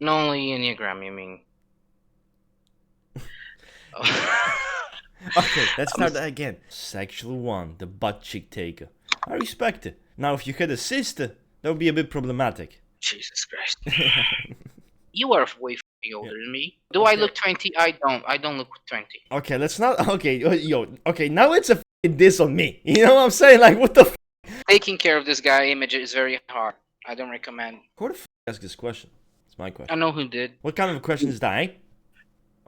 Not only Enneagram, you mean? Oh. Okay, let's I'm a, start that again. Sexual one, the butt cheek taker. I respect it. Now, if you had a sister, that would be a bit problematic. Jesus Christ. Yeah. You are way Yeah. older than me. Do I Okay. look 20? I don't. I don't look 20. Okay, let's not. Okay, yo. Okay, now it's a diss on me. You know what I'm saying? Like, what the Taking care of this guy image is very hard. I don't recommend. Who the asked this question? It's my I question. know who did. What kind of a question is that, eh?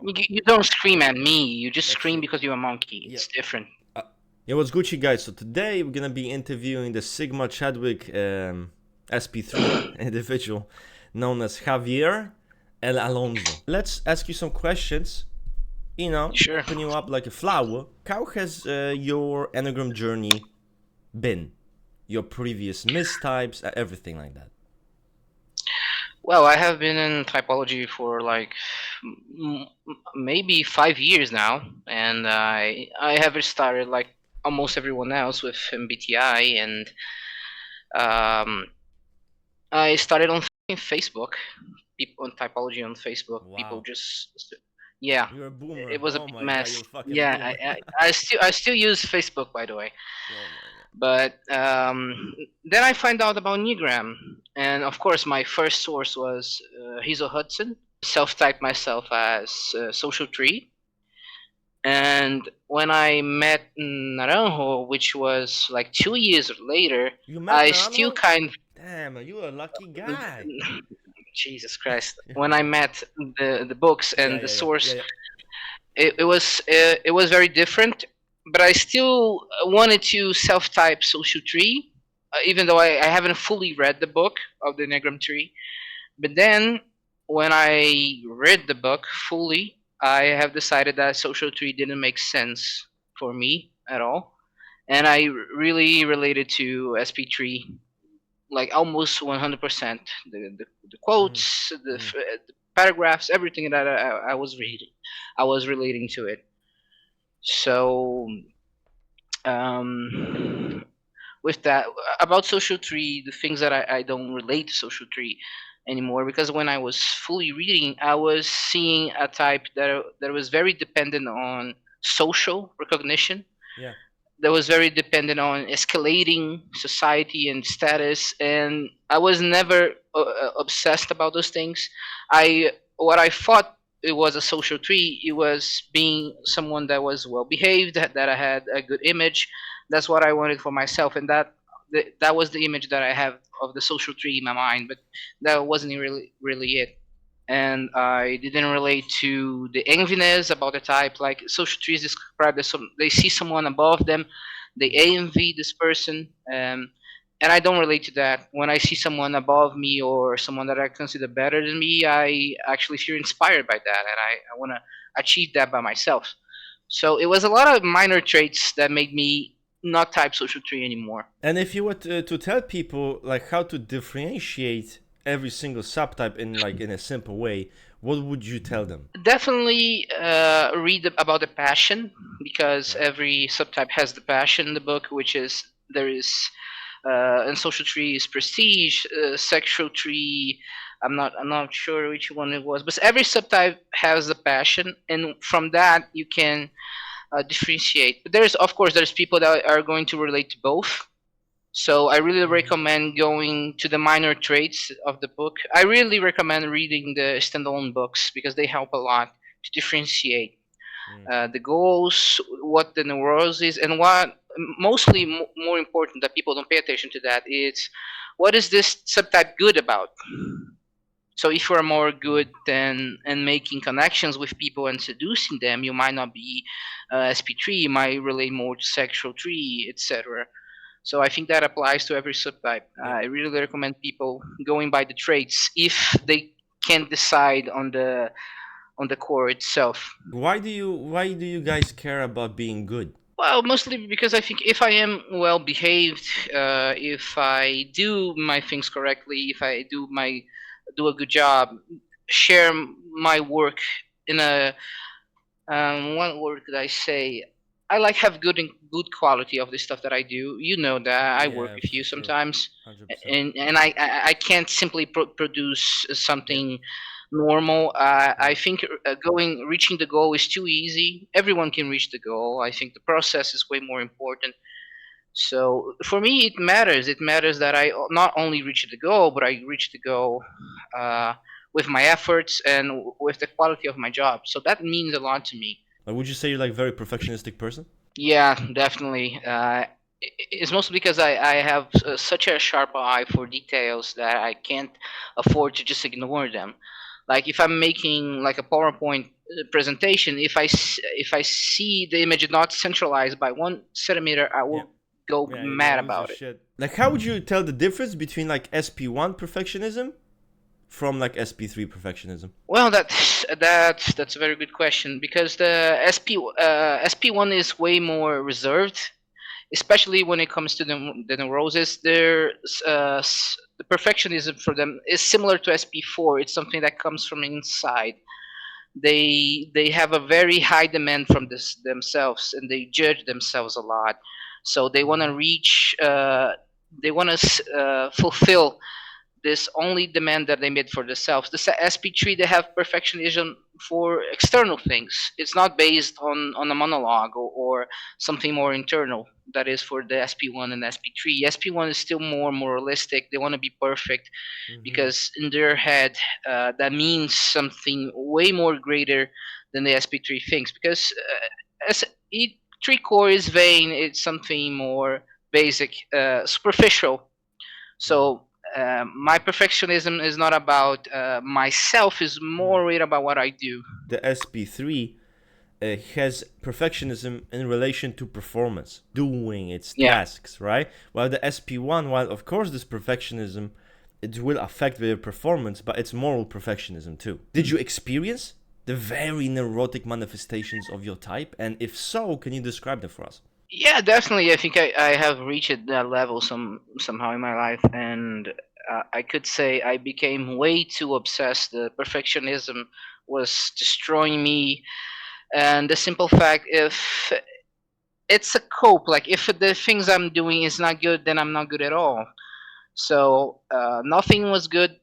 You don't scream at me. You just That's scream true. because you're a monkey. Yeah. It's different. Uh, yeah, what's Gucci, guys? So today we're gonna be interviewing the Sigma Chadwick SP3 individual known as Javier El Alonso. Let's ask you some questions. You know, Sure. open you up like a flower. How has your Enneagram journey been? Your previous mistypes, everything like that. Well, I have been in typology for like maybe 5 years now, and I have started like almost everyone else with MBTI, and um, I started on Facebook. People on typology on Facebook. People Wow. just yeah, You're a boomer. it was a Oh big my god, you're mess. fucking Yeah, boomer. I still use Facebook, by the way. Oh my god. But then I find out about Enneagram, and of course, my first source was Hazel Hudson. Self-typed myself as social tree, and when I met Naranjo, which was like 2 years later, You met I still Naranjo? kind Damn, you're a lucky of guy. Jesus Christ. When I met the books Yeah, and the yeah, yeah, yeah, source, yeah. it was very different. But I still wanted to self-type social tree, even though I haven't fully read the book of the Enneagram tree. But then, when I read the book fully, I have decided that social tree didn't make sense for me at all, and I really related to SP3 like almost 100%. The Mm, quotes, mm. the paragraphs, everything that I was reading, I was relating to it. So um, with that, about social tree, the things that I don't relate to social tree anymore, because when I was fully reading, I was seeing a type that was very dependent on social recognition, Yeah. that was very dependent on escalating society and status, and I was never obsessed about those things. I What I thought it was a social tree, it was being someone that was well behaved, that I had a good image. That's what I wanted for myself, and that was the image that I have of the social tree in my mind, but that wasn't really it. And I didn't relate to the enviness about the type. Like social trees describe as they see someone above them, they envy this person, and I don't relate to that. When I see someone above me or someone that I consider better than me, I actually feel inspired by that, and I want to achieve that by myself. So it was a lot of minor traits that made me not type social tree anymore. And if you were to tell people like how to differentiate every single subtype in like in a simple way, what would you tell them? Definitely read about the passion, because Yeah. every subtype has the passion in the book, which is there is and social tree is prestige, sexual tree. I'm not sure which one it was, but every subtype has the passion, and from that you can differentiate. But there's people that are going to relate to both. So I really Mm-hmm. recommend going to the minor traits of the book. I really recommend reading the standalone books because they help a lot to differentiate Mm. the goals, what the neurosis, and what mostly more important that people don't pay attention to that is what is this subtype good about. So if you are more Mm. good than and making connections with people and seducing them, you might not be SP3. You might relate more to sexual tree, etc. So I think that applies to every subtype. Yeah. I really recommend people going by the traits if they can't decide on the core itself. Why do you guys care about being good? Well, mostly because I think if I am well behaved, if I do my things correctly, if I do a good job, share my work in a what word could I say? I like have good quality of the stuff that I do. You know that I work Yeah, with for you sure. sometimes, 100%. and I can't simply produce Yeah. something normal. I Yeah. think reaching the goal is too easy. Everyone can reach the goal. I think the process is way more important. So for me, it matters. It matters that I not only reach the goal, but I reach the goal uh, with my efforts and with the quality of my job. So that means a lot to me. Like, would you say you're like very perfectionistic person? Yeah, definitely. It's mostly because I have such a sharp eye for details that I can't afford to just ignore them. Like if I'm making like a PowerPoint presentation, if I see the image not centralized by 1 centimeter, I Yeah. will go Yeah, you're gonna mad lose your about it. shit. Like, how would you tell the difference between like SP1 perfectionism from like SP3 perfectionism? Well, that's a very good question because the SP1 is way more reserved, especially when it comes to the neurosis. The perfectionism for them is similar to SP4. It's something that comes from inside. They have a very high demand from themselves, and they judge themselves a lot. So they want to Mm-hmm. reach. They want to fulfill this only demand that they made for themselves. The SP3, they have perfectionism for external things. It's not based on a monologue or something more internal. That is for the SP1 and SP3. SP1 is still more moralistic. They want to be perfect Mm-hmm. because in their head, that means something way more greater than the SP3 thinks. Because as E3 core is vain, it's something more basic, superficial. Mm-hmm. So my perfectionism is not about myself; is Mm-hmm. more worried about what I do. The SP3 has perfectionism in relation to performance, doing its Yeah, tasks, right? While the SP1, while of course this perfectionism, it will affect their performance, but it's moral perfectionism too. Did you experience the very neurotic manifestations of your type? And if so, can you describe them for us? yeah, definitely. I think I have reached that level somehow in my life, and I could say I became way too obsessed. The perfectionism was destroying me, and the simple fact, if it's a cope, like if the things I'm doing is not good, then I'm not good at all. So nothing was good.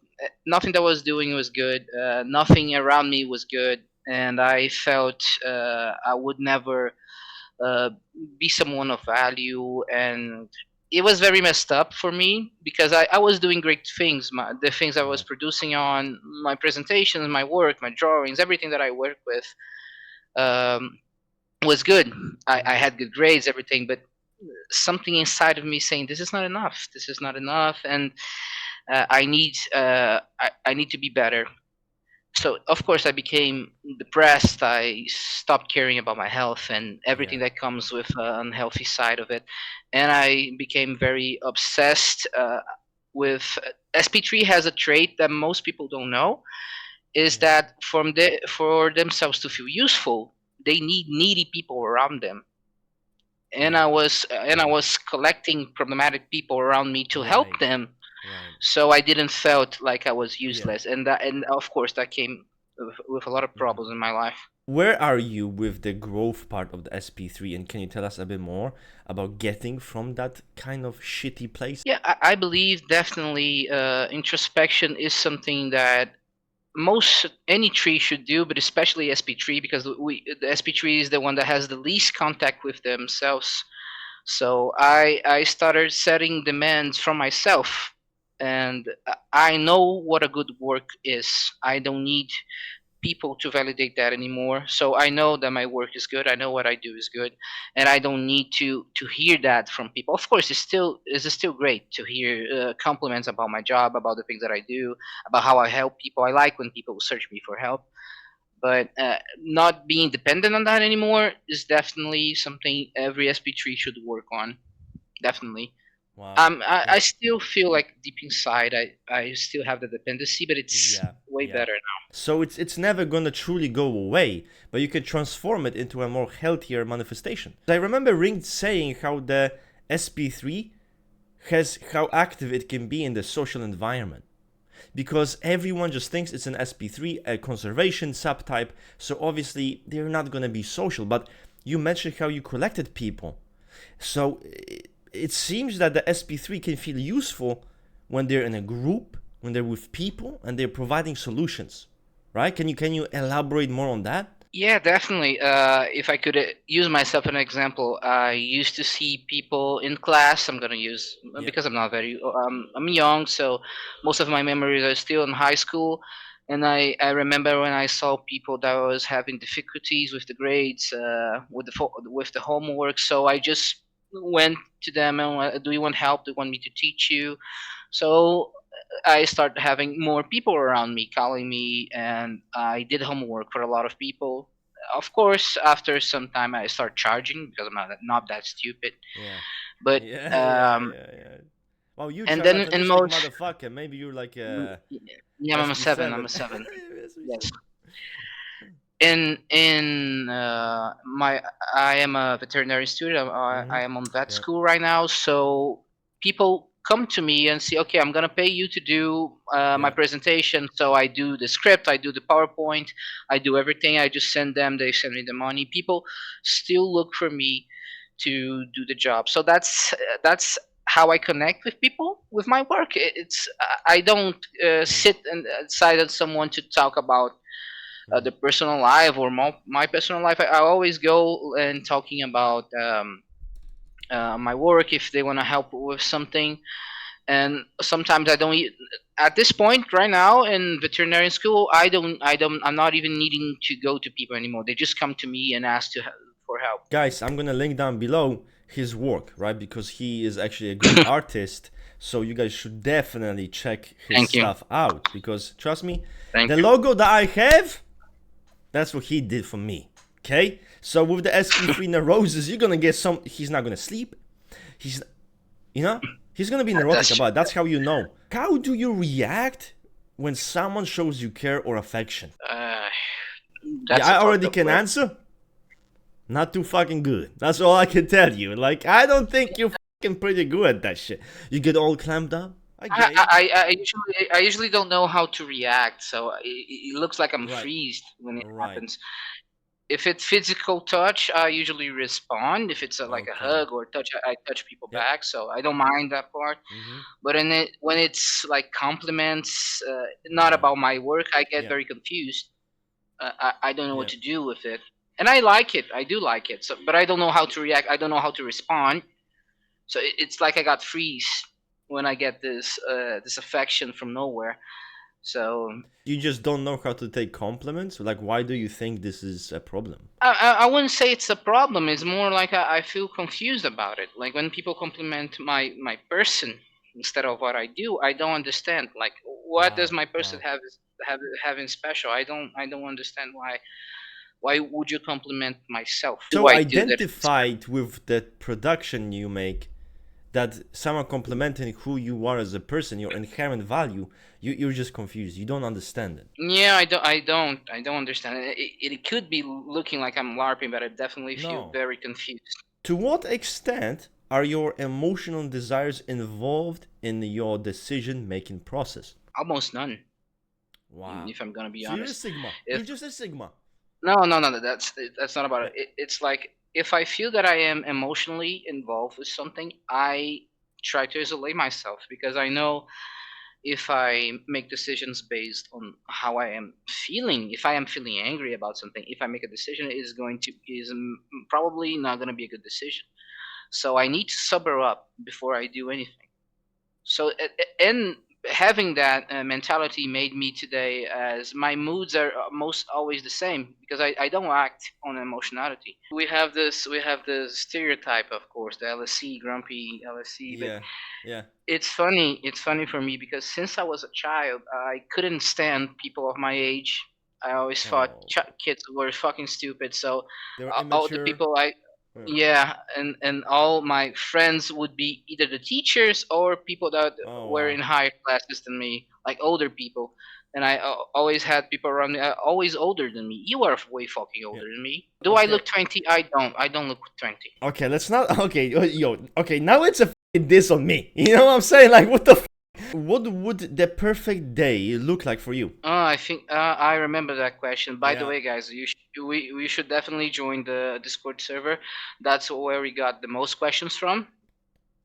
Nothing that I was doing was good. Nothing around me was good, and I felt I would never uh, be someone of value. And it was very messed up for me because I was doing great things. The things I was Yeah. producing on my presentations, my work, my drawings, everything that I work with um, was good. I Mm-hmm. had good grades, everything, but something inside of me saying this is not enough. This is not enough, and I need to be better. So of course I became depressed. I stopped caring about my health and everything Yeah. that comes with an unhealthy side of it, and I became very obsessed with. SP3 has a trait that most people don't know is Mm-hmm. that for themselves to feel useful, they need needy people around them. And Yeah. I was collecting problematic people around me to help Right. them, Right. so I didn't felt like I was Yeah. useless, and of course that came with a lot of Mm-hmm. problems in my life. Where are you with the growth part of the SP3? And can you tell us a bit more about getting from that kind of shitty place? Yeah, I believe definitely introspection is something that most any tree should do, but especially SP3 because the SP3 is the one that has the least contact with themselves. So I started setting demands from myself, and I know what a good work is. I don't need people to validate that anymore. So I know that my work is good. I know what I do is good, and I don't need to hear that from people. Of course, it's still great to hear compliments about my job, about the things that I do, about how I help people. I like when people search me for help, but not being dependent on that anymore is definitely something every SP3 should work on. Definitely. Wow. I still feel like deep inside I still have the dependency, but it's Yeah, way yeah. better. So it's never gonna truly go away, but you can transform it into a more healthier manifestation. I remember Ring saying how the SP3 has how active it can be in the social environment. Because everyone just thinks it's an SP3, a conservation subtype, so obviously they're not gonna be social. But you mentioned how you collected people. So it seems that the SP3 can feel useful when they're in a group, when they're with people, and they're providing solutions. right? Can you elaborate more on that? Yeah, definitely. If I could use myself as an example, I used to see people in class. I'm gonna use Yeah. because I'm not very. I'm young, so most of my memories are still in high school. And I remember when I saw people that was having difficulties with the grades, with the homework. So I just went to them and do you want help? Do you want me to teach you? So I started having more people around me calling me, and I did homework for a lot of people. Of course, after some time, I start charging because I'm not that stupid. Yeah. But Yeah, yeah, yeah, yeah. Well, you and are then like in autistic most, motherfucker. Maybe you're like yeah, I'm a seven. I'm SB7. a seven. Yes. SB7. In my I am a veterinary student. I Mm-hmm. am on vet Yeah. school right now, so people come to me and say, "Okay, I'm gonna pay you to do my Yeah. presentation." So I do the script, I do the PowerPoint, I do everything. I just send them. They send me the money. People still look for me to do the job. So that's how I connect with people with my work. It's I don't Mm. sit and side on someone to talk about Mm. the personal life or my personal life. I always go and talking about my work if they want to help with something. And sometimes I don't. At this point, right now in veterinary school, I'm not even needing to go to people anymore. They just come to me and ask for help. Guys, I'm gonna link down below his work, right? Because he is actually a good artist. So you guys should definitely check his Thank you, stuff out. Because trust me, thank the you. logo that I have, that's what he did for me. Okay? So with the SP3 neurosis, you're gonna get some. He's not gonna sleep. He's, you know, he's gonna be neurotic That's about it. That's how you know. How do you react when someone shows you care or affection? uh, Yeah, that's a I fucked already up can question. answer. Not too fucking good. That's all I can tell you. Like, I don't think you're fucking pretty good at that shit. You get all clamped up. I I, get you. I usually don't know how to react, so it looks like I'm Right. freezed when it Right. happens. If it's physical touch, I usually respond. If it's like a Okay. hug or touch, I touch people Yep. back, so I don't mind that part. Mm-hmm. But when it's like compliments, not Yeah. about my work, I get Yeah. very confused. I don't know what Yeah. to do with it, and I like it. I do like it. So, but I don't know how to react. I don't know how to respond. So it's like I got freeze when I get this affection from nowhere. So You just don't know how to take compliments? Like, why do you think this is a problem? I wouldn't say it's a problem. It's more like I feel confused about it. Like when people compliment my person instead of what I do, I don't understand. Like what does Wow. my person Wow. have having special? I don't understand why would you compliment myself? Do So I do that? identified with the production you make, that someone complimenting who you are as a person, your inherent value, you're just confused. You don't understand it. Yeah, I don't understand. It could be looking like I'm LARPing, but I definitely feel No. very confused. To what extent are your emotional desires involved in your decision making process? Almost none, Wow. if I'm gonna be So you're a honest. Sigma. You're If just a Sigma. no, that's not about Yeah. it. It's like if I feel that I am emotionally involved with something, I try to isolate myself because I know if I make decisions based on how I am feeling, if I am feeling angry about something, if I make a decision, it is probably not gonna be a good decision. So I need to sober up before I do anything. So and having that mentality made me today as my moods are most always the same because I don't act on emotionality. We have this stereotype, of course, the LSC, grumpy LSC. But Yeah. Yeah. it's funny for me because since I was a child I couldn't stand people of my age. I always thought Oh. kids were fucking stupid. So They were all the immature. people I Yeah. yeah, and all my friends would be either the teachers or people that Oh were wow. in higher classes than me, like older people. And I always had people around me, always older than me. You are way fucking Yeah. older than me. Do I Okay. look 20? I don't. I don't look 20. Okay. Let's not. Okay. Yo. Okay. Now it's a diss on me. You know what I'm saying? Like, what the. What would the perfect day look like for you? I think I remember that question. By the Yeah. way, guys, we should definitely join the Discord server. That's where we got the most questions from.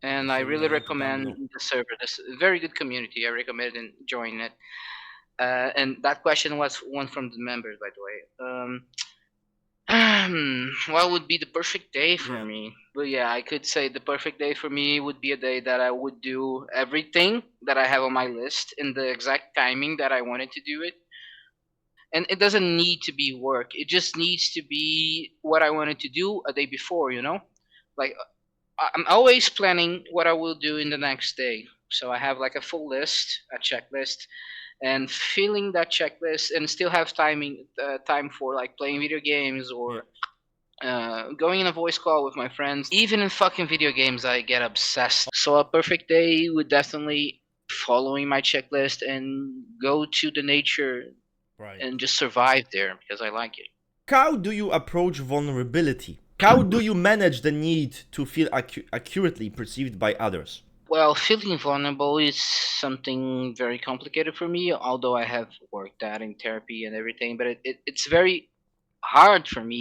And I So we're really gonna link it down recommend below. the server. This is a very good community. I recommend joining it. And that question was one from the members, by the way. What would be the perfect day for Yeah. me? Well, yeah, I could say the perfect day for me would be a day that I would do everything that I have on my list in the exact timing that I wanted to do it. And it doesn't need to be work. It just needs to be what I wanted to do a day before, you know? Like I'm always planning what I will do in the next day. So I have like a full list, a checklist, and filling that checklist and still have time for like playing video games Yeah. or going in a voice call with my friends. Even in fucking video games, I get obsessed. So a perfect day would definitely following my checklist and go to the nature Right. and just survive there because I like it. How do you approach vulnerability? How do you manage the need to feel accurately perceived by others? Well, feeling vulnerable is something very complicated for me, although I have worked that in therapy and everything, but it's very hard for me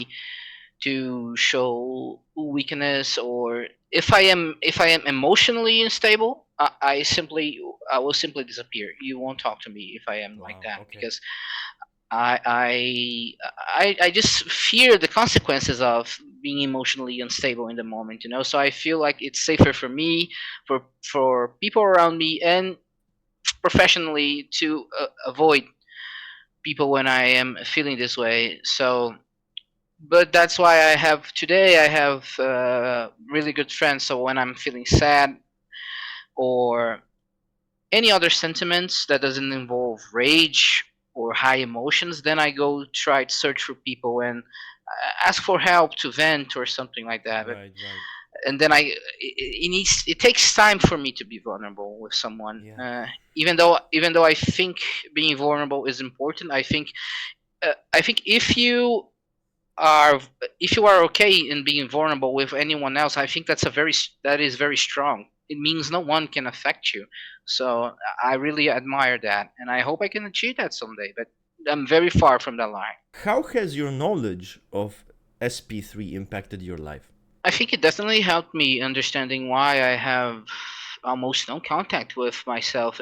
to show weakness or if I am emotionally unstable, I will simply disappear. You won't talk to me if I am like Wow. that Okay. because I just fear the consequences of being emotionally unstable in the moment, you know. So I feel like it's safer for me, for people around me, and professionally to avoid people when I am feeling this way. So, but that's why I have really good friends. So when I'm feeling sad or any other sentiments that doesn't involve rage or high emotions, then I go try to search for people and ask for help to vent or something like that. But Right. Right. and then it takes time for me to be vulnerable with someone. Yeah. Even though I think being vulnerable is important, I think are if you are okay in being vulnerable with anyone else, I think that is very strong. It means no one can affect you. So I really admire that, and I hope I can achieve that someday. But I'm very far from that line. How has your knowledge of SP3 impacted your life? I think it definitely helped me understanding why I have almost no contact with myself,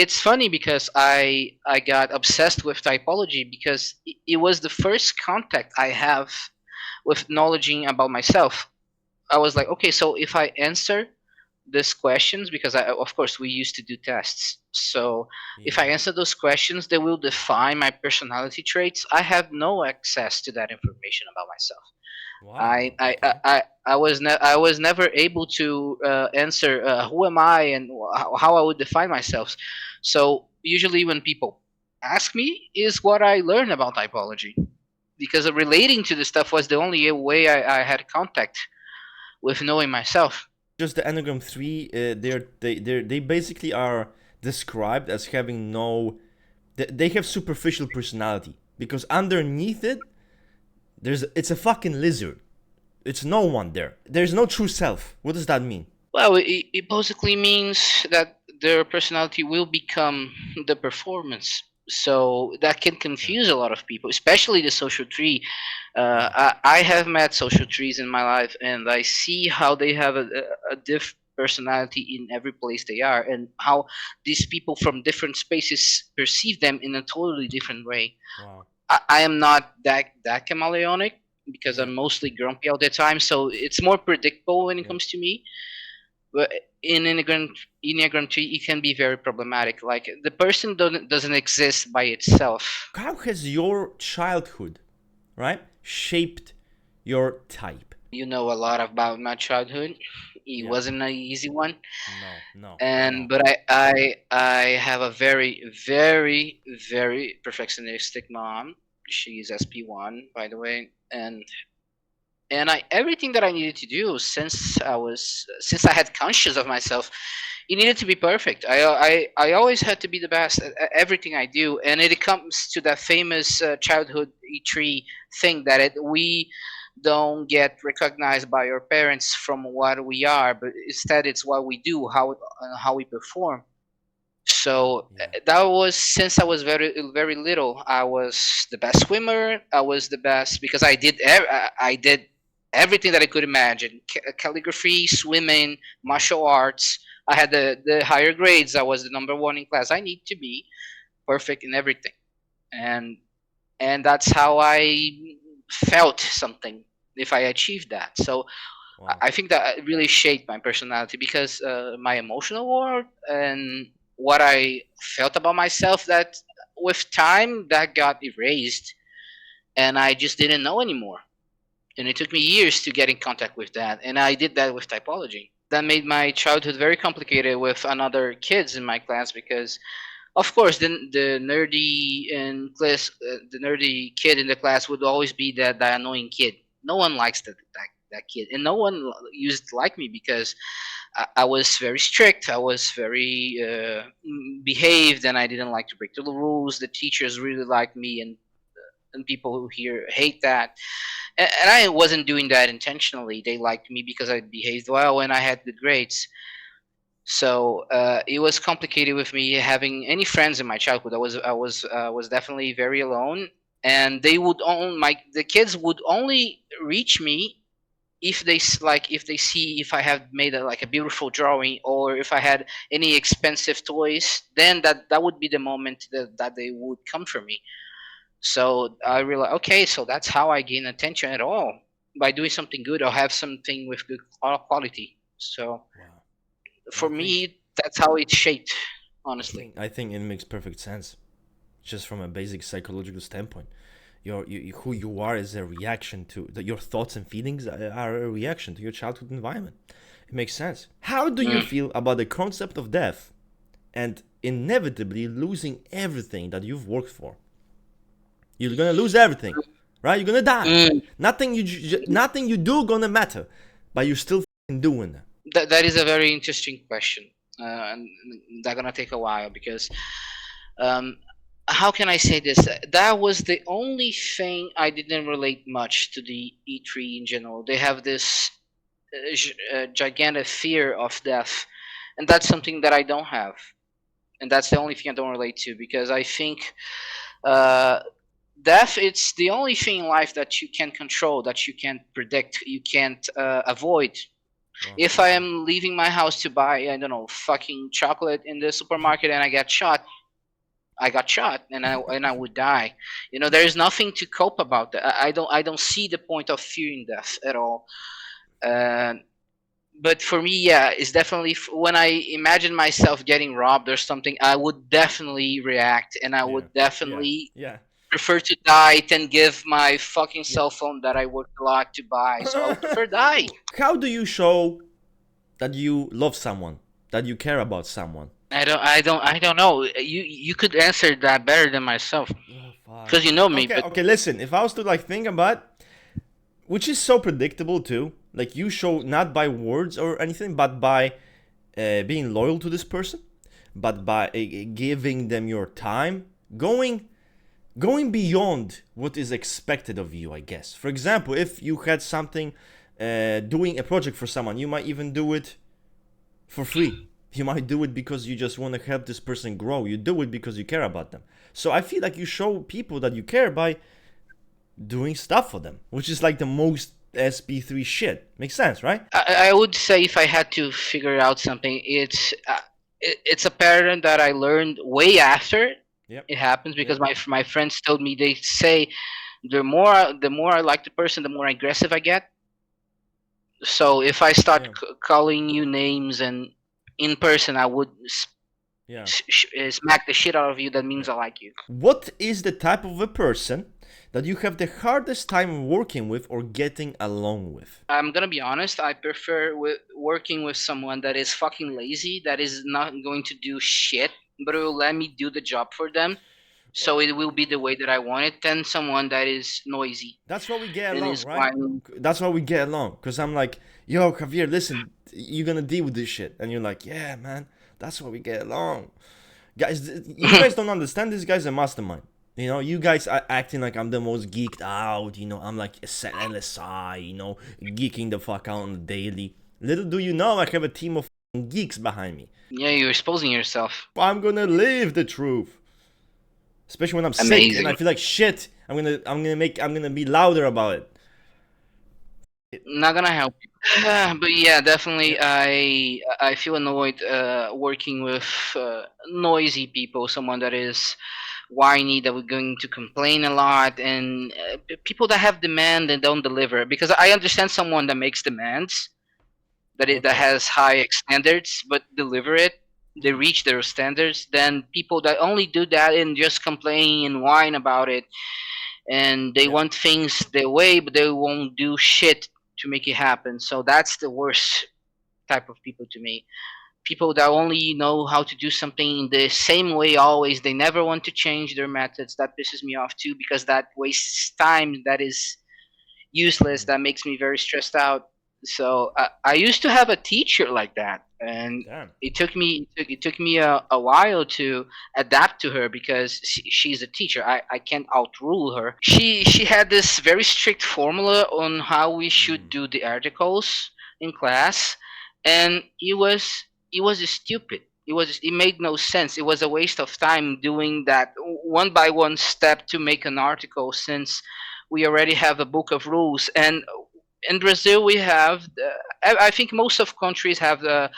it's funny because I got obsessed with typology because it was the first contact I have with knowledging about myself. I was like, okay, so if I answer these questions, because of course we used to do tests, so if I Yeah. answer those questions, they will define my personality traits. I have no access to that information about myself. I Wow. I I, Okay. I was never able to answer who am I and how I would define myself. So usually when people ask me is what I learn about typology because relating to the stuff was the only way I had contact with knowing myself. Just the Enneagram 3, they basically are described as having no. They have superficial personality because underneath it, it's a fucking lizard. It's no one there. There's no true self. What does that mean? Well, it basically means that their personality will become the performance. So that can Yeah. confuse a lot of people, especially the social tree. Yeah. I have met social trees in my life, and I see how they have a diff personality in every place they are, and how these people from different spaces perceive them in a totally different way. Wow. I am not that chameleonic because Yeah. I'm mostly grumpy all the time, so it's more predictable when it Yeah. comes to me. But in Enneagram tree, it can be very problematic. Like the person doesn't exist by itself. How has your childhood, right, shaped your type? You know a lot about my childhood. It Yeah. wasn't an easy one, No. No. and No. but I have a very perfectionistic mom. She's SP1, by the way, and I everything that I needed to do since I had conscious of myself, it needed to be perfect. I always had to be the best at everything I do, and it comes to that famous childhood tree thing that we don't get recognized by our parents from what we are, but instead it's what we do, how we perform. So Yeah. that was since I was very little. I was the best swimmer. I was the best because I did everything that I could imagine: calligraphy, swimming, Wow. martial arts. I had the higher grades. I was the number one in class. I need to be perfect in everything, and and that's how I felt something if I achieved that. So Wow. I think that it really shaped my personality because my emotional world and what I felt about myself, that with time that got erased and I just didn't know anymore. And it took me years to get in contact with that, and I did that with typology. That made my childhood very complicated with another kids in my class because, of course, the nerdy in class, the nerdy kid in the class would always be that annoying kid. No one likes that kid, and no one used to like me because I was very strict. I was very behaved, and I didn't like to break the rules. The teachers really liked me, and people who here hate that. And I wasn't doing that intentionally. They liked me because I behaved well and I had good grades. So it was complicated with me having any friends in my childhood. I was definitely very alone, and they would only my the kids would only reach me if if they see if I have made like a beautiful drawing or if I had any expensive toys. Then that would be the moment that they would come for me. So I realized, okay, so that's how I gain attention at all, by doing something good or have something with good quality. So Wow. I for think me, that's how it's shaped, honestly. I think it makes perfect sense, just from a basic psychological standpoint. Who you are is a reaction to your thoughts and feelings are a reaction to your childhood environment. It makes sense. How do you Mm. feel about the concept of death and inevitably losing everything that you've worked for? You're gonna lose everything, right? You're gonna die. Mm. Nothing you do gonna matter, but you're still doing that. That is a very interesting question, and that's gonna take a while because um, how can I say this? That was the only thing I didn't relate much to the E3 in general. They have this gigantic fear of death, and that's something that I don't have, and that's the only thing I don't relate to because I think uh, death it's the only thing in life that you can control, that you can't predict, you can't avoid. Wow. If I am leaving my house to buy, I don't know, fucking chocolate in the supermarket and I get shot, I got shot and I would die. You know, there is nothing to cope about that. I don't see the point of fearing death at all. Uh, but for me, yeah, it's definitely when I imagine myself getting robbed or something, I would definitely react, and I Yeah. would Yeah. definitely Yeah. prefer to die than give my fucking Yeah. cell phone that I worked a lot to buy. So I would prefer die. How do you show that you love someone, that you care about someone? I don't know. You could answer that better than myself Oh fuck. because you know me. Okay, But okay. Listen, if I was to like think about, which is so predictable too, like you show not by words or anything, but by being loyal to this person, but by giving them your time, going beyond what is expected of you, I guess. For example, if you had something, doing a project for someone, you might even do it for free. You might do it because you just want to help this person grow. You do it because you care about them. So I feel like you show people that you care by doing stuff for them, which is like the most SP3 shit. Makes sense, right? I would say if I had to figure out something, it's a pattern that I learned way after Yep. it happens because Yep. my friends told me, they say the more I like the person, the more aggressive I get. So if I start Yeah. calling you names and in person, I would Yeah. smack the shit out of you. That Yeah. means I like you. What is the type of a person that you have the hardest time working with or getting along with? I'm gonna be honest. I prefer working with someone that is fucking lazy, that is not going to do shit, but will let me do the job for them. So Well, it will be the way that I want it. Than someone that is noisy that's why we get and along, is right? whining. That's why we get along. Because I'm like, yo, Javier, listen, you're going to deal with this shit. And you're like, yeah, man, that's why we get along. Guys, you guys don't understand. This guy's a mastermind. You know, you guys are acting like I'm the most geeked out. You know, I'm like a set LSI, you know, geeking the fuck out on the daily. Little do you know, I have a team of geeks behind me. Yeah, you're exposing yourself. I'm gonna live the truth. Especially when I'm sick and I Amazing. feel like shit. I'm gonna be louder about it. Not gonna help you. But yeah, definitely, Yep. I feel annoyed working with noisy people. Someone that is whiny, that we're going to complain a lot, and people that have demand and don't deliver. Because I understand someone that makes demands, that Okay. has high standards, but deliver it. They Mm. reach their standards. Then people that only do that and just complain and whine about it, and they Yep. want things their way, but they won't do shit to make it happen. So that's the worst type of people to me. People that only know how to do something the same way always. They never want to change their methods. That pisses me off too, because that wastes time. That is useless. Mm. That makes me very stressed out. So I used to have a teacher like that, and Damn. it took me a while to adapt to her, because she's a teacher. I can't outrule her. She had this very strict formula on how we should Mm. do the articles in class, and it was stupid. It made no sense. It was a waste of time doing that one by one step to make an article, since we already have a book of rules. And in Brazil we have I think most of countries have a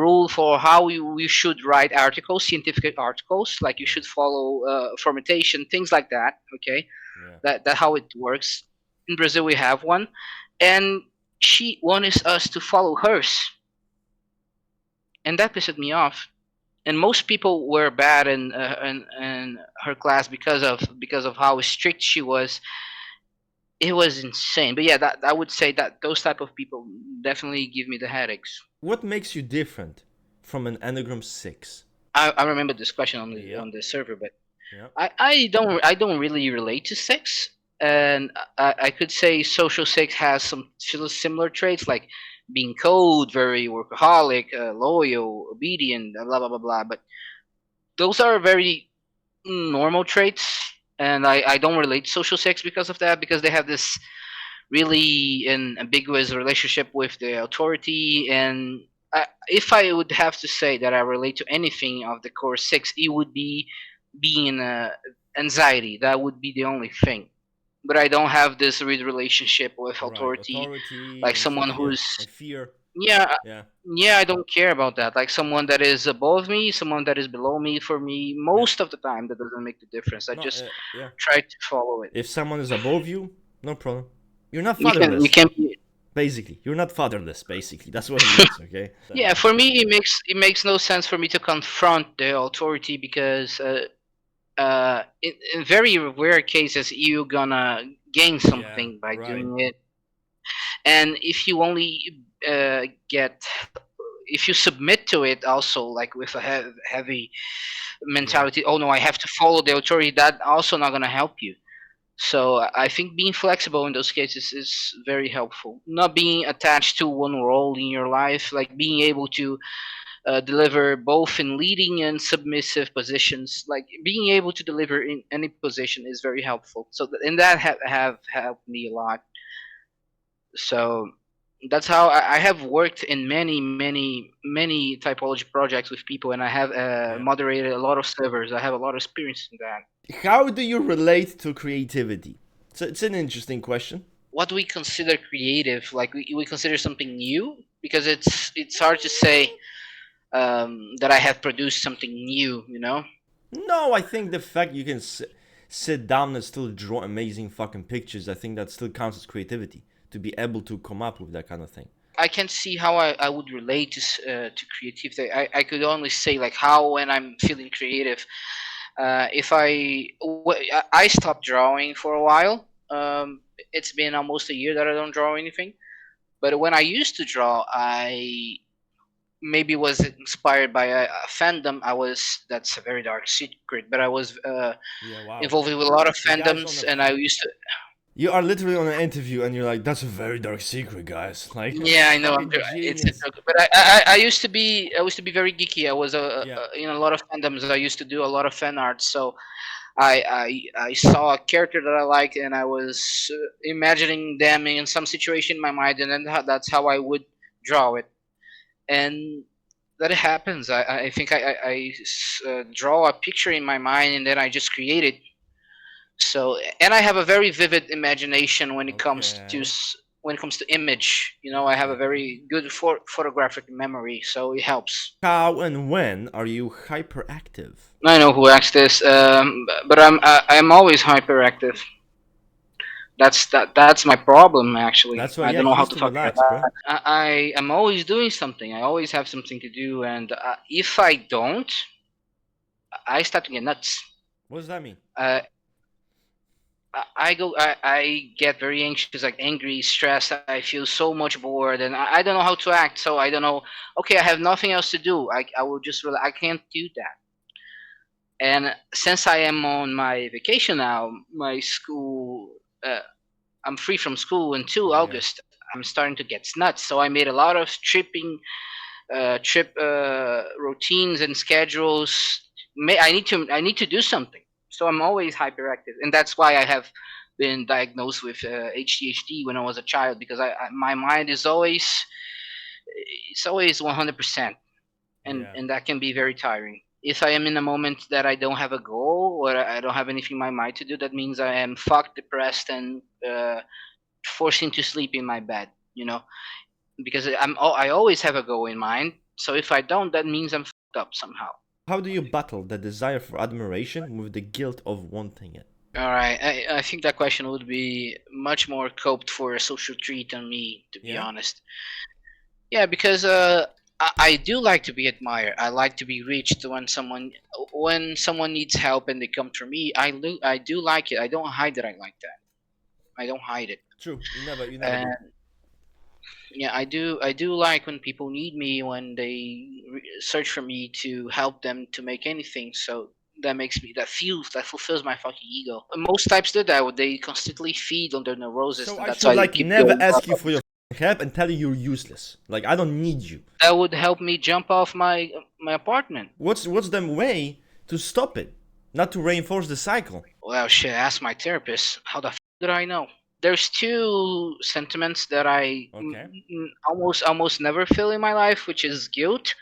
rule for how we should write articles, scientific articles, like you Yeah. should follow fermentation, things like that. Okay, Yeah. that how it works. In Brazil we have one, and she wanted us to follow hers, and that pissed me off. And most people were bad in her class because of how strict she was. It was insane. But yeah, that I would say that those type of people definitely give me the headaches. What makes you different from an Enneagram 6? I remember this question on Yep. the server, but Yep. I don't really relate to sex, and I could say social sex has some similar traits, like being cold, very workaholic, loyal, obedient, blah blah blah blah. But those are very normal traits, and I don't relate to social sex because of that, because they have this really an ambiguous relationship with the authority. And if I would have to say that I relate to anything of the core six, it would be being anxiety. That would be the only thing. But I don't have this real relationship with Right. authority, Authority like and someone stuff. Yeah. who's, And fear. yeah, Yeah. yeah, I don't care about that. Like someone that is above me, someone that is below me. For me, Yeah. most of the time, that doesn't make the difference. I No. just Yeah. try to follow it. If someone is above you, no problem. You're not You fatherless. can be. Basically, you're not fatherless. Basically, that's what it means. Okay. Yeah, for me, it makes no sense for me to confront the authority, because in very rare cases you're gonna gain Yeah. something by Right. doing it. And if you only get if you submit to it also, like with a heavy Yeah. mentality, oh no, I have to follow the authority, that also not gonna help you. So I think being flexible in those cases is very helpful. Not being attached to one role in your life, like being able to deliver both in leading and submissive positions. Like being able to deliver in any position is very helpful. So and that have helped me a lot. So that's how I have worked in many typology projects with people, and I have Yeah. moderated a lot of servers. I have a lot of experience in that. How do you relate to creativity? So it's an interesting question. What do we consider creative? Like we consider something new, because it's hard to say that I have produced something new. No, I think the fact you can sit down and still draw amazing fucking pictures, I think that still counts as creativity. To be able to come up with that kind of thing. I can't see how I would relate to creativity. I could only say like how when I'm feeling creative. If I stopped drawing for a while. It's been almost a year that I don't draw anything. But when I used to draw, I maybe was inspired by a fandom. That's a very dark secret, but I was Yeah, wow. involved with a lot of The guy's on fandoms, a. and I used to. You are literally on an interview and you're like, that's a very dark secret, guys. Like, Yeah, I know. fucking It's a genius. joke, but I used to be very geeky. I was Yeah. in a lot of fandoms. I used to do a lot of fan art. So I saw a character that I liked, and I was imagining them in some situation in my mind, and then that's how I would draw it. And that happens. I think I draw a picture in my mind, and then I just create it. So, and I have a very vivid imagination when it comes to Okay. when it comes to image. I have a Okay. very good photographic memory, so it helps. How and when are you hyperactive? I know who asked this, but I'm always hyperactive. That's my problem actually. That's why, I yeah, don't you know how used to to talk about relax, bro. that. I am always doing something. I always have something to do, and if I don't, I start to get nuts. What does that mean? Uh, I get very anxious, like angry, stressed. I feel so much bored, and I don't know how to act. So I don't know. Okay, I have nothing else to do. I will just I can't do that. And since I am on my vacation now, my school, I'm free from school until Yeah. August. I'm starting to get nuts. So I made a lot of trip routines and schedules. I need to do something. So I'm always hyperactive, and that's why I have been diagnosed with ADHD when I was a child, because my mind is always, it's always 100%, Yeah. and that can be very tiring. If I am in a moment that I don't have a goal or I don't have anything in my mind to do, that means I am fucked, depressed, and forcing to sleep in my bed. Because I always have a goal in mind. So if I don't, that means I'm fucked up somehow. How do you battle the desire for admiration with the guilt of wanting it? All right, I think that question would be much more coped for a social treat than me, to be Yeah? honest. Yeah, because I do like to be admired. I like to be reached when someone needs help and they come to me. I do like it. I don't hide that I like that. I don't hide it. True. You never do. And yeah, I do like when people need me, when they search for me to help them to make anything. So that fulfills my fucking ego. Most types do that. They constantly feed on their neurosis, So and I that's should why they like keep never going ask up. you for your help and tell you you're useless. Like I don't need you. That would help me jump off my apartment. What's the way to stop it? Not to reinforce the cycle. Well, shit. Ask my therapist. How the did I know? There's two sentiments that I Okay. almost never feel in my life, which is guilt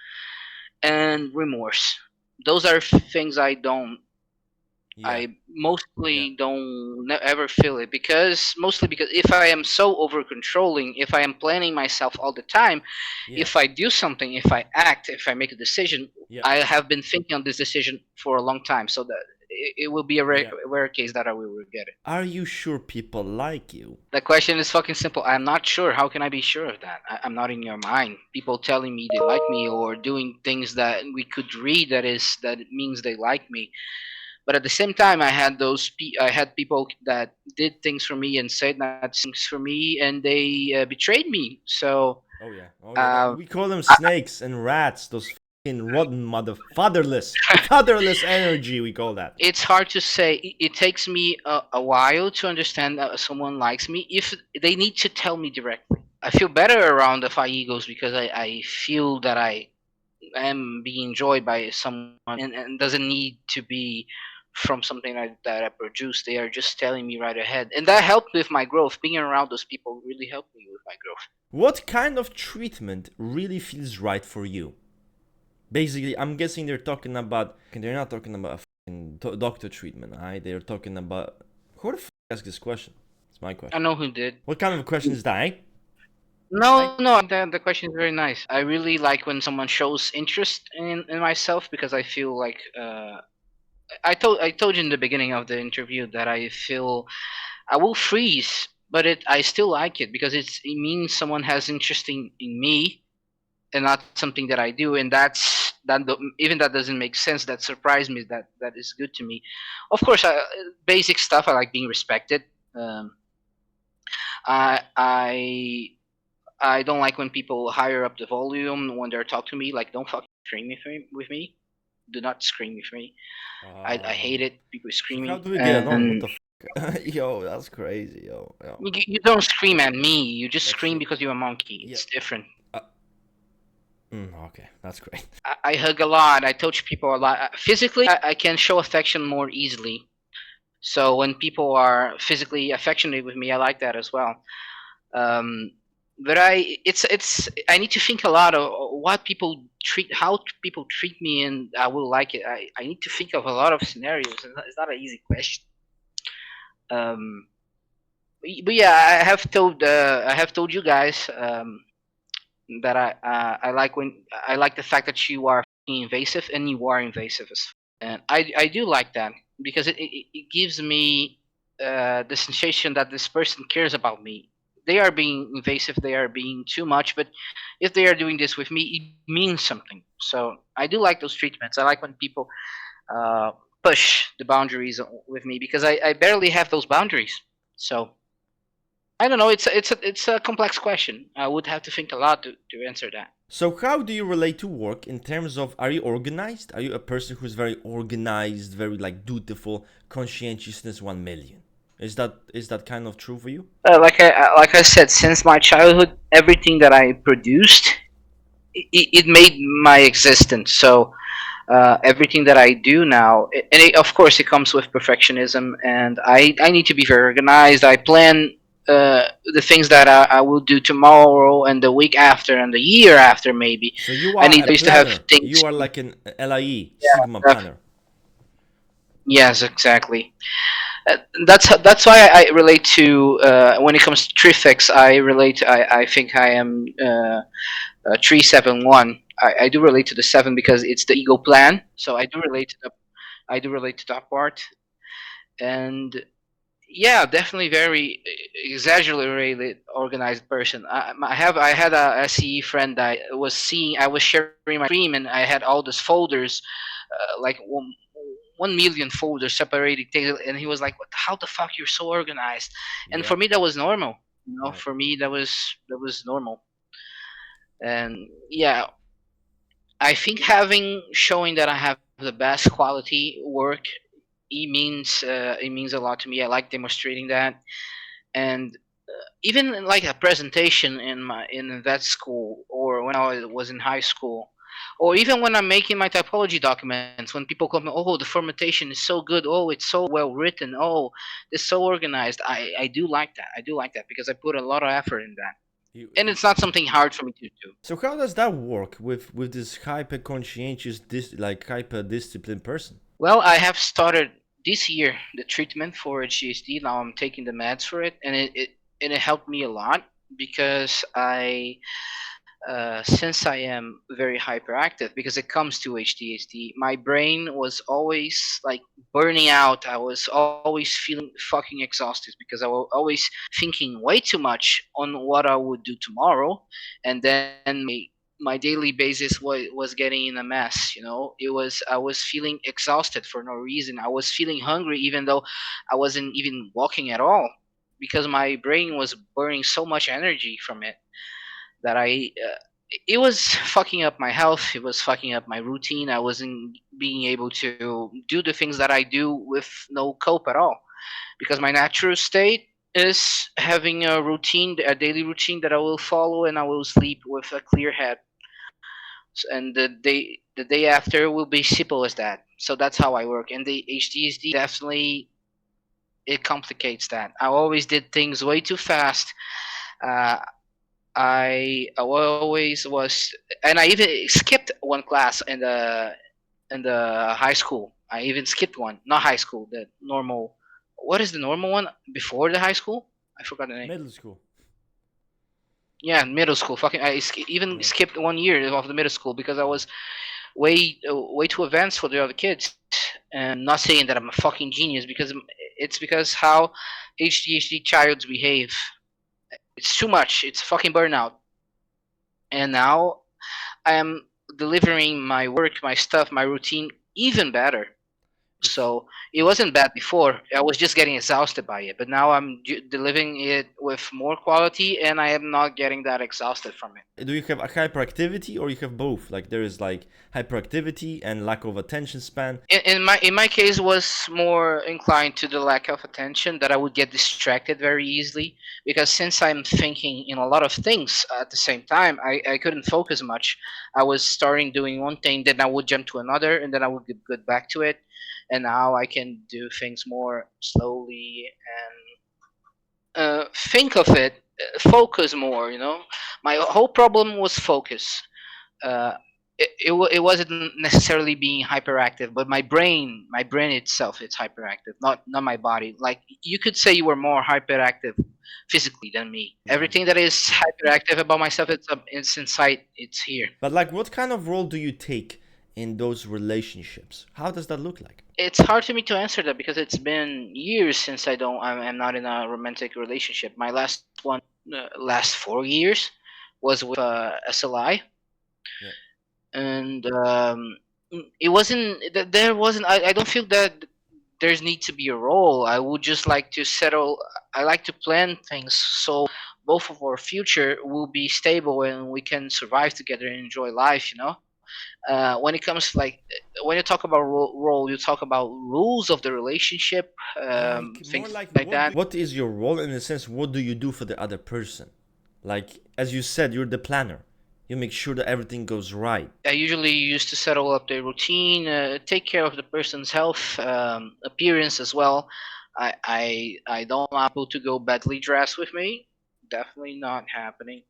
and remorse. Those are things Yeah. I Yeah. mostly don't ever feel it, because mostly because if I am so over controlling, if I am planning myself all the time, Yeah. if I do something, if I act, if I make a decision, Yeah. I have been thinking on this decision for a long time, so that it will be a rare, Yeah. rare case that I will regret it. Are you sure people like you? The question is fucking simple. I'm not sure. How can I be sure of that? I'm not in your mind. People telling me they like me or doing things that we could read, that it means they like me. But at the same time, I had people that did things for me and said nice things for me, and they betrayed me. So Oh yeah. Oh yeah. uh, We call them I, snakes and rats. Those fucking rotten mother fatherless energy. We call that. it's hard to say. It takes me a while to understand that someone likes me if they need to tell me directly. I feel better around the five egos because I feel that I am being enjoyed by someone, and doesn't need to be from something that I produce. They are just telling me right ahead, and that helped with my growth. Being around those people really helped me with my growth. What kind of treatment really feels right for you? Basically, I'm guessing they're talking about. They're not talking about a fucking doctor treatment, right? They're talking about. Who the fuck asked this question? It's my I question. know who did. What kind of a question is that? Eh? No, no, the question is very nice. I really like when someone shows interest in myself, because I feel like I told you in the beginning of the interview that I feel I will freeze, but I still like it, because it means someone has interest in me and not something that I do, and even that doesn't make sense. That surprised me. That is good to me. Of course, basic stuff. I like being respected. Um, I I I don't like when people higher up the volume when they're talking to me. Like, don't fucking scream with me. Do not scream with me. I hate it. People So how screaming, do we get along? What and the fuck? Yo, that's crazy, yo. Yo. you don't scream at me. You just That's scream true. because you're a monkey. Yeah. It's different. Uh, okay, that's great. I hug a lot. I touch people a lot. Physically, I can show affection more easily. So when people are physically affectionate with me, I like that as well. Um, but I need to think a lot of how people treat me, and I will like it. I need to think of a lot of scenarios. It's not an easy question. Um, but yeah, I have told you guys that I like when I like the fact that you are invasive and you are invasive as and I do like that because it gives me the sensation that this person cares about me. They are being invasive, they are being too much, but if they are doing this with me, it means something. So I do like those treatments. I like when people uh, push the boundaries with me because I barely have those boundaries. So I don't know. It's a complex question. I would have to think a lot to answer that. So how do you relate to work in terms of, are you organized? Are you a person who's very organized, very like dutiful, conscientiousness 1 million? Is that kind of true for you? Like I said, since my childhood, everything that I produced, it made my existence. So everything that I do now, and of course, it comes with perfectionism, and I need to be very organized. I plan the things that I will do tomorrow and the week after and the year after. Maybe So you I are need a to have planner. things. You are like an LIE, Yeah, Sigma planner. yes, exactly. That's why I relate to when it comes to trifix. I relate. I think I am 371. I do relate to the seven because it's the ego plan. So I do relate to that part, and yeah, definitely very exaggerated organized person. I had a SE friend that was seeing. I was sharing my stream, and I had all these folders, like 1 million folders separating things, and he was like, "What? How the fuck you're so organized?" And Yeah. for me, that was normal. You know, Right. for me, that was normal. And yeah, I think having showing that I have the best quality work, it means a lot to me. I like demonstrating that, and even in, like a presentation in vet school or when I was in high school, or even when I'm making my typology documents, when people come, oh, the formattation is so good, oh, it's so well written, oh, it's so organized. I do like that. I do like that because I put a lot of effort in that, and You, it's not something hard for me to do. so how does that work with this hyper conscientious, like hyper disciplined person? Well, I have started this year the treatment for ADHD. Now I'm taking the meds for it, and it helped me a lot because since I am very hyperactive, because it comes to ADHD, my brain was always like burning out. I was always feeling fucking exhausted because I was always thinking way too much on what I would do tomorrow, and then my daily basis was getting in a mess. You know, it was I was feeling exhausted for no reason. I was feeling hungry even though I wasn't even walking at all because my brain was burning so much energy from it that it was fucking up my health. It was fucking up my routine. I wasn't being able to do the things that I do with no cope at all because my natural state is having a routine, a daily routine that I will follow, and I will sleep with a clear head. And the day after will be simple as that. So that's how I work. And the HDSD definitely it complicates that. I always did things way too fast. Uh, I always was, and I even skipped one class in the high school. I even skipped one, not high school, the normal. What is the normal one before the high school? I forgot the name. Middle school. Yeah, middle school. Fucking, even Yeah. skipped 1 year of the middle school because I Yeah. was way too advanced for the other kids. And not saying that I'm a fucking genius because it's because how ADHD childs behave. It's too much. It's fucking burnout. And now I am delivering my work, my stuff, my routine even better. It's So it yeah. wasn't bad before. I was just getting exhausted by it, but now I'm delivering it with more quality, and I am not getting that exhausted from it. Do you have a hyperactivity or you have both? Like there is like hyperactivity and lack of attention span. In my case was more inclined to the lack of attention that I would get distracted very easily because since I'm thinking in a lot of things at the same time, I couldn't focus much. I was starting doing one thing, then I would jump to another, and then I would get back to it. And now I can do things more slowly and think of it, focus more. You know, my whole problem was focus. Uh, it wasn't necessarily being hyperactive, but my brain itself, it's hyperactive, not my body. Like you could say you were more hyperactive physically than me. Um, Everything that is yeah. hyperactive about myself, it's inside, it's here. But like, what kind of role do you take in those relationships? How does that look like? It's hard for me to answer that because it's been years since I'm not in a romantic relationship. My last one, last 4 years, was with SLI. Yeah. And it wasn't there wasn't I don't feel that there's need to be a role. I would just like to settle. I like to plan things so both of our future will be stable and we can survive together and enjoy life, when it comes to, like, when you talk about role, you talk about rules of the relationship, Like more things like like that. what is your role in the sense? What do you do for the other person? Like as you said, you're the planner. You make sure that everything goes right. I usually used to settle up the routine, take care of the person's health, appearance as well. I don't allow people to go badly dressed with me. Definitely not happening.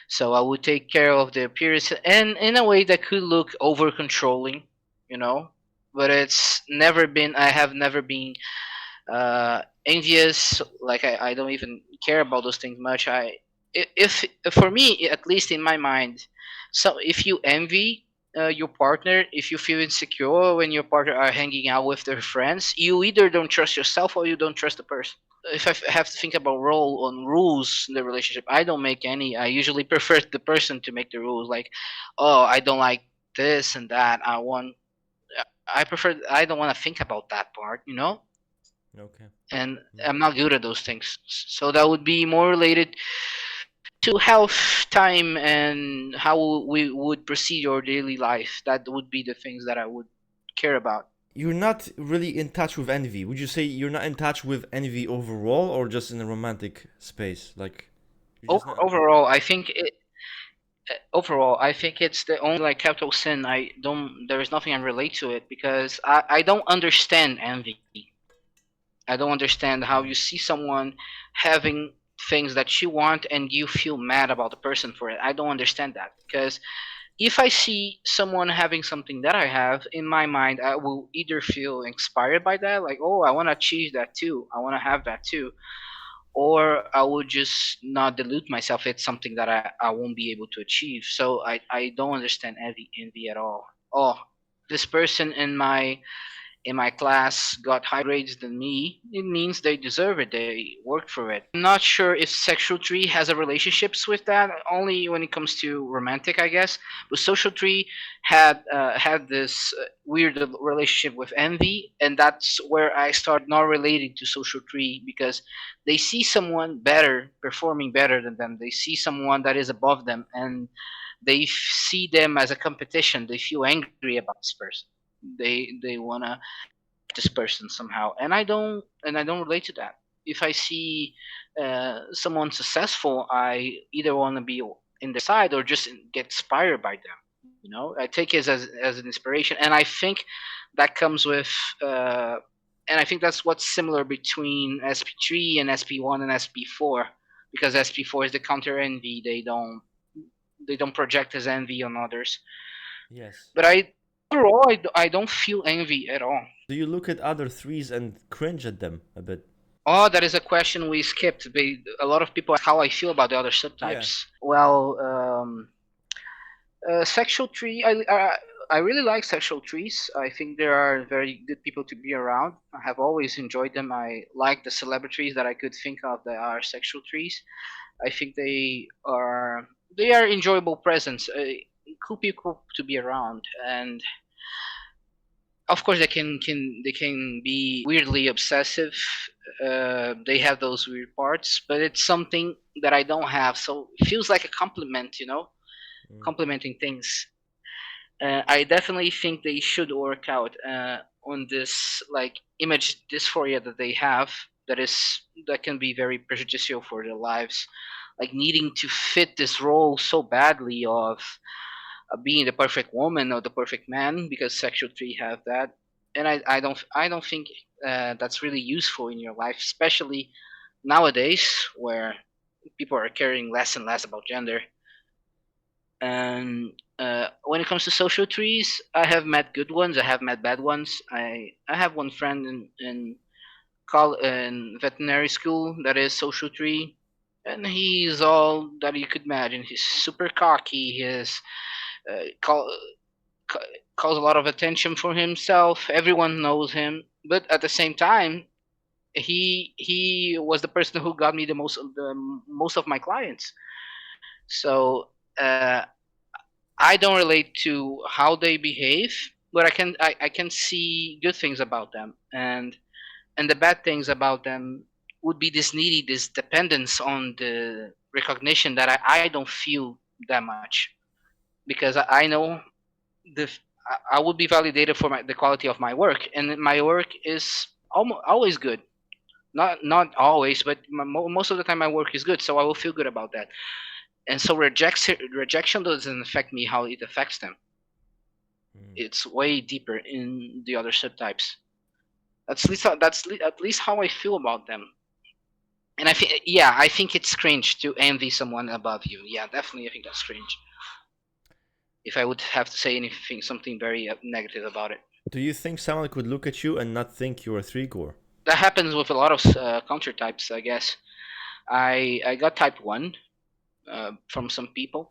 So I would take care of the appearance, and in a way that could look over controlling, you know. But it's never been. I have never been envious. Like I don't even care about those things much. If for me, at least in my mind, so if you envy your partner, if you feel insecure when your partner are hanging out with their friends, you either don't trust yourself or you don't trust the person. If have to think about role on rules in the relationship, I don't make any. I usually prefer the person to make the rules. Like, oh, I don't like this and that. I prefer. I don't want to think about that part. Okay. And Mm. I'm not good at those things. So that would be more related to health, time, and how we would proceed our daily life. That would be the things that I would care about. You're not really in touch with envy. Would you say you're not in touch with envy overall, or just in a romantic space? Like, you're just not. Overall, I think it's the only, like, capital sin. I don't. There is nothing I relate to it because I don't understand envy. I don't understand how you Mm. see someone having things that you want and you feel mad about the person for it. I don't understand that because if I see someone having something that I have, in my mind, I will either feel inspired by that, like, oh, I want to achieve that too, I want to have that too, or I would just not delude myself. It's something that I won't be able to achieve. So I don't understand envy at all. Oh, this person in my class got higher grades than me, it means they deserve it. They worked for it. I'm not sure if sexual tree has a relationships with that. Only when it comes to romantic, I guess. But social tree had this weird relationship with envy, and that's where I started not relating to social tree because they see someone better, performing better than them. They see someone that is above them, and they see them as a competition. They feel angry about this person. They wanna catch this person somehow, and I don't relate to that. If I see someone successful, I either want to be in their side or just get inspired by them. I take it as an inspiration, and I think that comes with. And I think that's what's similar between SP3 and SP1 and SP4, because SP4 is the counter envy. They don't project as envy on others. Yes. But overall, I don't feel envy at all. Do you look at other threes and cringe at them a bit? Oh, that is a question we skipped. A lot of people ask how I feel about the other Yeah. subtypes. Well, sexual tree. I really like sexual trees. I think they are very good people to be around. I have always enjoyed them. I like the celebrities that I could think of that are sexual trees. I think they are enjoyable presence. Cool people to be around, and of course they can be weirdly obsessive. They have those weird parts, but it's something that I don't have, so it feels like a compliment, Mm. complimenting things. I definitely think they should work out on this, like, image dysphoria that they have, that can be very prejudicial for their lives, like needing to fit this role so badly of being the perfect woman or the perfect man, because sexual tree have that. And I don't think that's really useful in your life, especially nowadays where people are caring less and less about gender. And when it comes to social trees, I have met good ones. I have met bad ones. I have one friend in veterinary school that is social tree, and he's all that you could imagine. He's super cocky. He is call, calls a lot of attention for himself. Everyone knows him, but at the same time, he was the person who got me the most of my clients. So I don't relate to how they behave, but I can see good things about them, and the bad things about them would be this needy, this dependence on the recognition that I don't feel that much, because I know the I would be validated for the quality of my work, and my work is always good. Not always, but most of the time my work is good, so I will feel good about that. And so rejection doesn't affect me how it affects them. Mm. It's way deeper in the other subtypes. That's at least how I feel about them. And I think it's cringe to envy someone above you. Yeah, definitely, I think that's cringe. If I would have to say anything, something very negative about it. Do you think someone could look at you and not think you're a three core? That happens with a lot of counter types, I guess. I got type one from some people.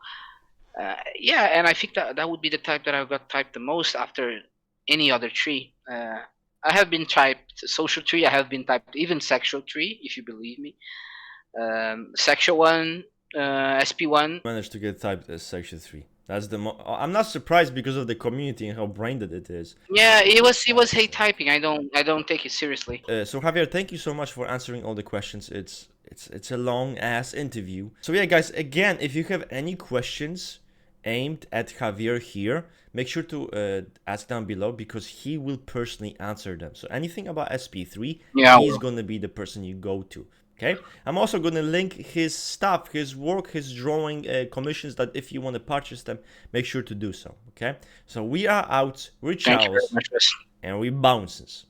Yeah, and I think that would be the type that I've got typed the most after any other tree. I have been typed social tree. I have been typed even sexual tree, if you believe me. Sexual one, SP1. Managed to get typed as section 3. That's I'm not surprised because of the community and how brained it is. Yeah, it was hate typing. I don't take it seriously. So Javier, thank you so much for answering all the questions. It's a long ass interview. So yeah, guys, again, if you have any questions aimed at Javier here, make sure to ask down below because he will personally answer them. So anything about SP3, Yeah. he's gonna be the person you go to. Okay, I'm also gonna link his stuff, his work, his drawing commissions. That if you want to purchase them, make sure to do so. Okay, so we are out. We're Thank you very Charles, much. and we bounces.